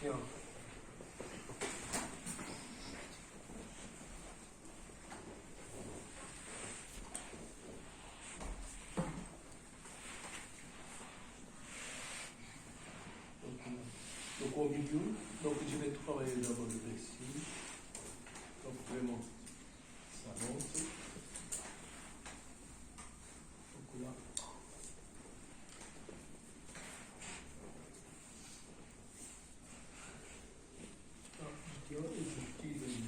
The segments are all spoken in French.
Bien. Donc au milieu, donc je vais travailler d'abord le récit. Donc vraiment, ça monte. Donc là. Je tire et je tire le milieu.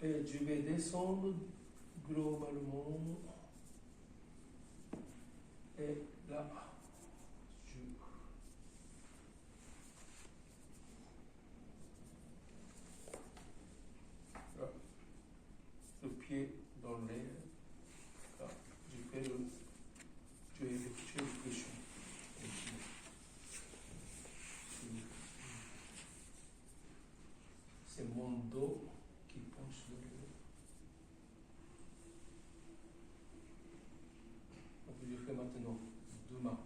Et je vais descendre globalement. Et là, là, le pied dans l'air. Là, je fais le fléchon. C'est mon dos qui penche le haut. Donc je fais maintenant 2 mains.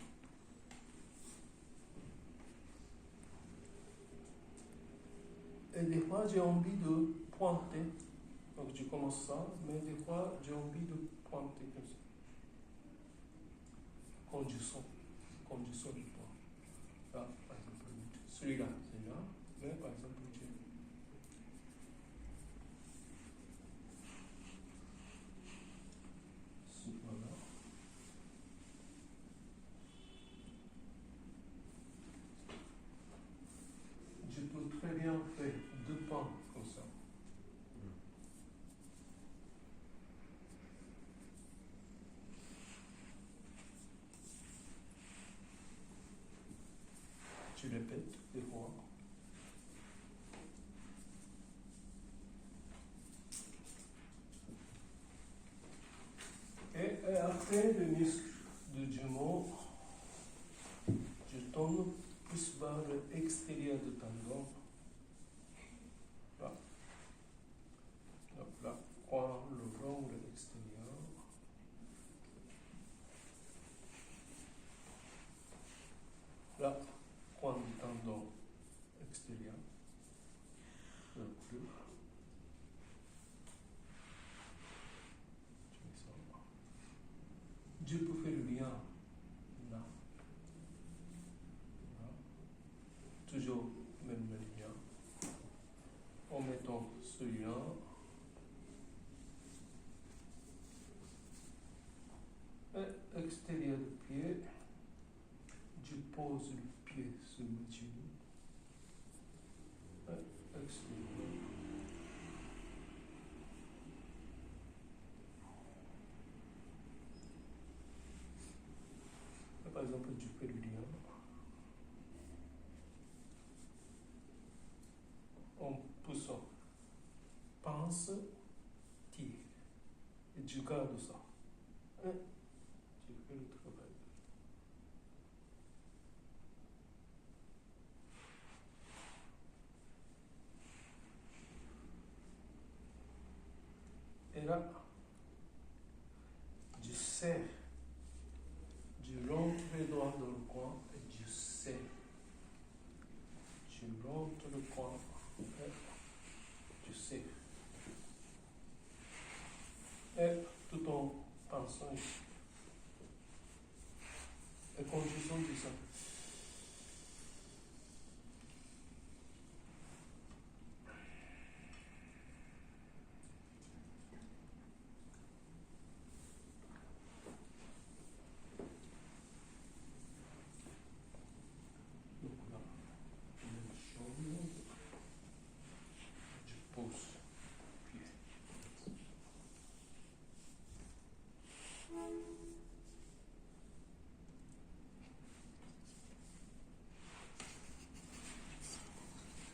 Et des fois j'ai envie de pointer. Donc je commence ça, mais des fois j'ai envie de pointer comme ça. Quand je sens le point. Là, par exemple, celui-là, mais par exemple, voilà. Je peux très bien faire 2 pans comme ça. Tu répètes des fois. Et après le muscle du jumeau, je tourne plus vers l'extérieur du tendon. Là. Donc là, coin le long de l'extérieur. Là, coin du tendon extérieur. Le plus. Je peux faire le lien là. Là. Toujours même le lien. En mettant celui-là. Et extérieur du pied. Je pose le pied sur le genou. Et extérieur. Par exemple, je fais le lien. En poussant, pince, tire. Et je garde ça. Et je fais le travail. Et là, je serre. Je rentre les doigts dans le coin et je serre. Je rentre le coin et je serre. Et tout en pensant ici. Et quand je sens ça,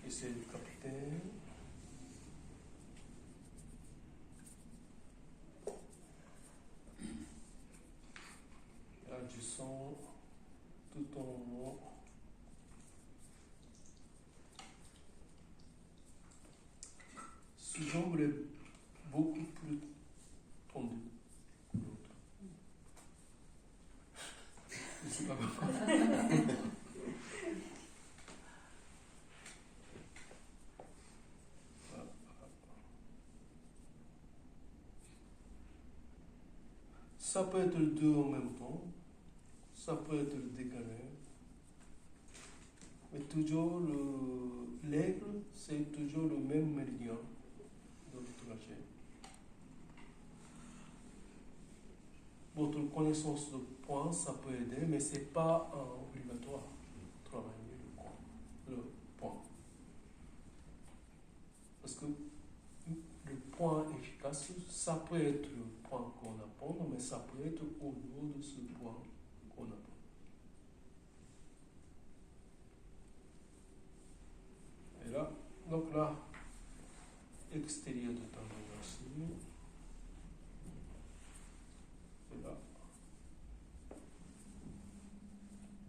c'est le capitaine. Là, je sens tout en haut. Cette jambe est beaucoup plus tendue que l'autre. Je ne sais pas pourquoi. Ça peut être deux en même temps, ça peut être décalé, mais toujours l'aigle, c'est toujours le même méridien de le trajet. Votre connaissance de point, ça peut aider, mais ce n'est pas obligatoire de travailler le point. Parce que le point efficace, ça peut être le point qu'on apprend, mais ça peut être au niveau de ce point qu'on apprend. Et là, donc là, extérieur de tendon aussi. Et là,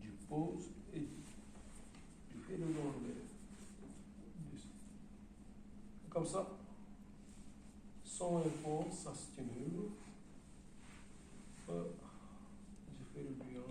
du pose et du fais le l'enlever. Comme ça, sans effort, ça stimule. Je fais le bien.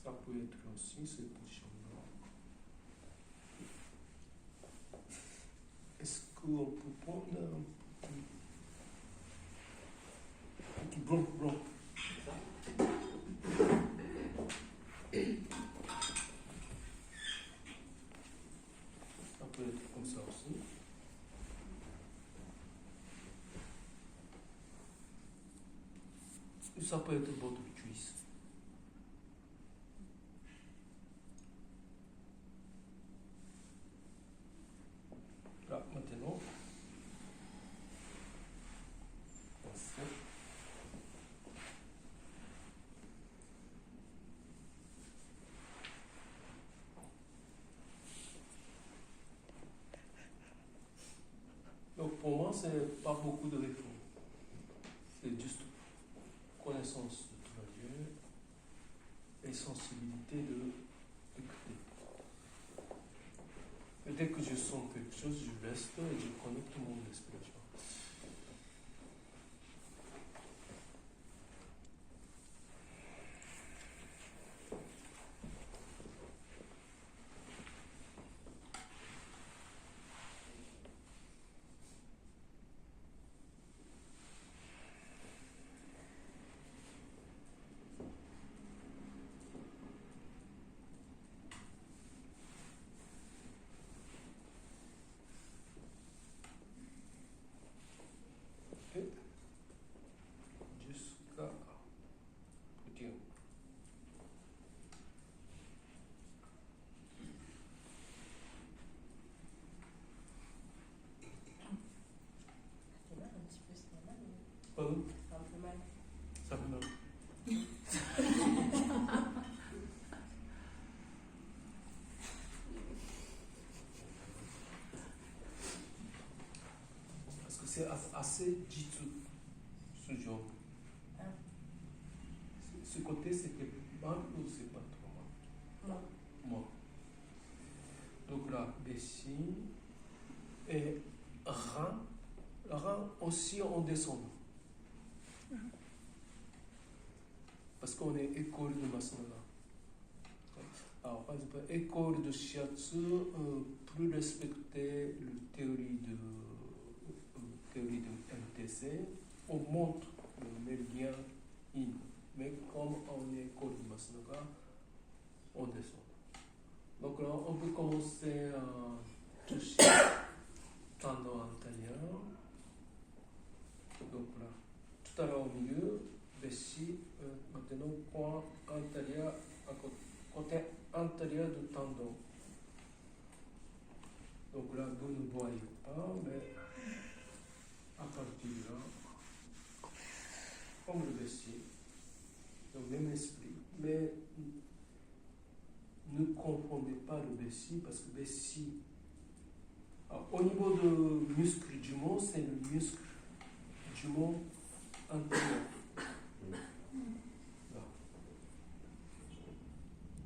Ça peut être aussi cette position-là. Est-ce qu'on peut prendre un petit blanc? Ça peut être comme ça aussi. Ça peut être votre cuisse. Là, maintenant, donc pour moi, c'est pas beaucoup de réformes. C'est juste connaissance de travail et sensibilité de écouter. Et dès que je sens quelque chose, je reste et je connecte mon respiration. Jusqu'à Poutine. Ça fait mal un petit peu, c'était mal. Pardon? Un peu mal. Ça fait mal. Parce que c'est assez jitsu, ce genre. Ah. Ce côté, c'était mal ou c'est pas trop mal? Non. Moi. Donc là, Bessie et rein. Rein aussi en descendant. Parce qu'on est école de Masonara. Alors, par exemple, école de Shiatsu, plus respecter la théorie de MTC, on montre le méridien in. Mais comme on est école de Masonara, on descend. Donc là, on peut commencer à toucher tendon antérieur. Donc là, tout à l'heure au milieu, Bessie, maintenant point antérieur, à côté antérieur du tendon. Donc là, vous ne voyez pas, mais à partir de là, comme le Bessie, donc même esprit, mais ne confondez pas le Bessie, parce que Bessie, Au niveau du muscle jumeau, c'est le muscle jumeau antérieur. Là.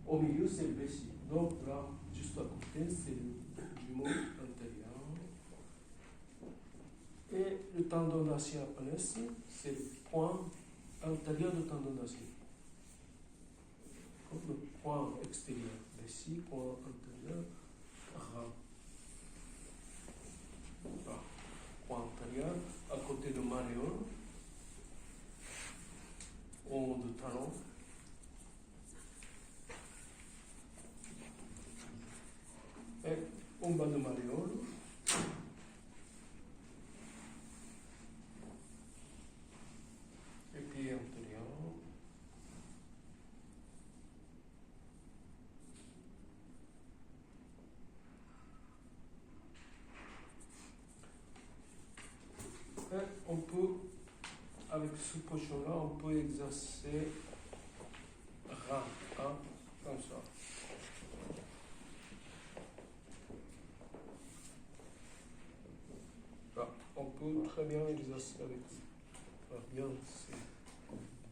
Au milieu, c'est le vessie. Donc là, juste à côté, c'est le jumeau antérieur. Et le tendon d'acier apnes, c'est le point intérieur du tendon d'acier. Le point extérieur, vessie, point intérieur, ram. Point antérieur, à côté de malléole, au haut du talon. Et en bas de malléole, et pied antérieur. Et on peut, avec ce pochon-là, on peut exercer ram, hein, comme ça. Là, on peut très bien exercer avec bien, c'est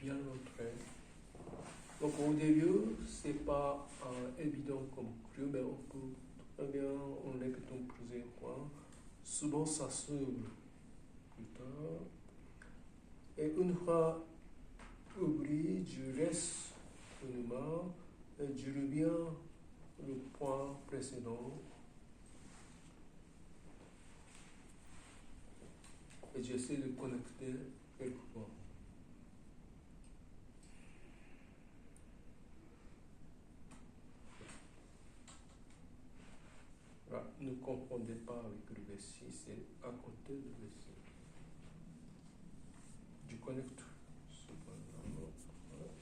bien entré. Donc au début, c'est pas évident comme cru, mais on peut très bien, en répétant plusieurs fois, souvent ça s'ouvre plus tard. Et une fois ouvert, je reste une main et je reviens le point précédent. Et j'essaie de connecter quelquefois. Voilà. Ne confondez pas avec le vessie, c'est à côté du vessie. Je connecte ce point-là. Voilà.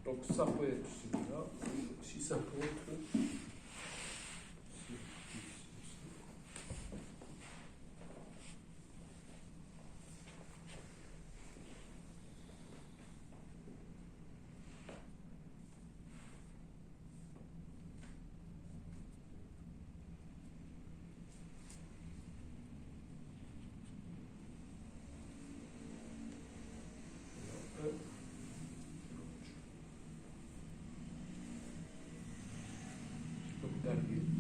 Donc ça peut être celui-là, si ça peut être. Donc derrière.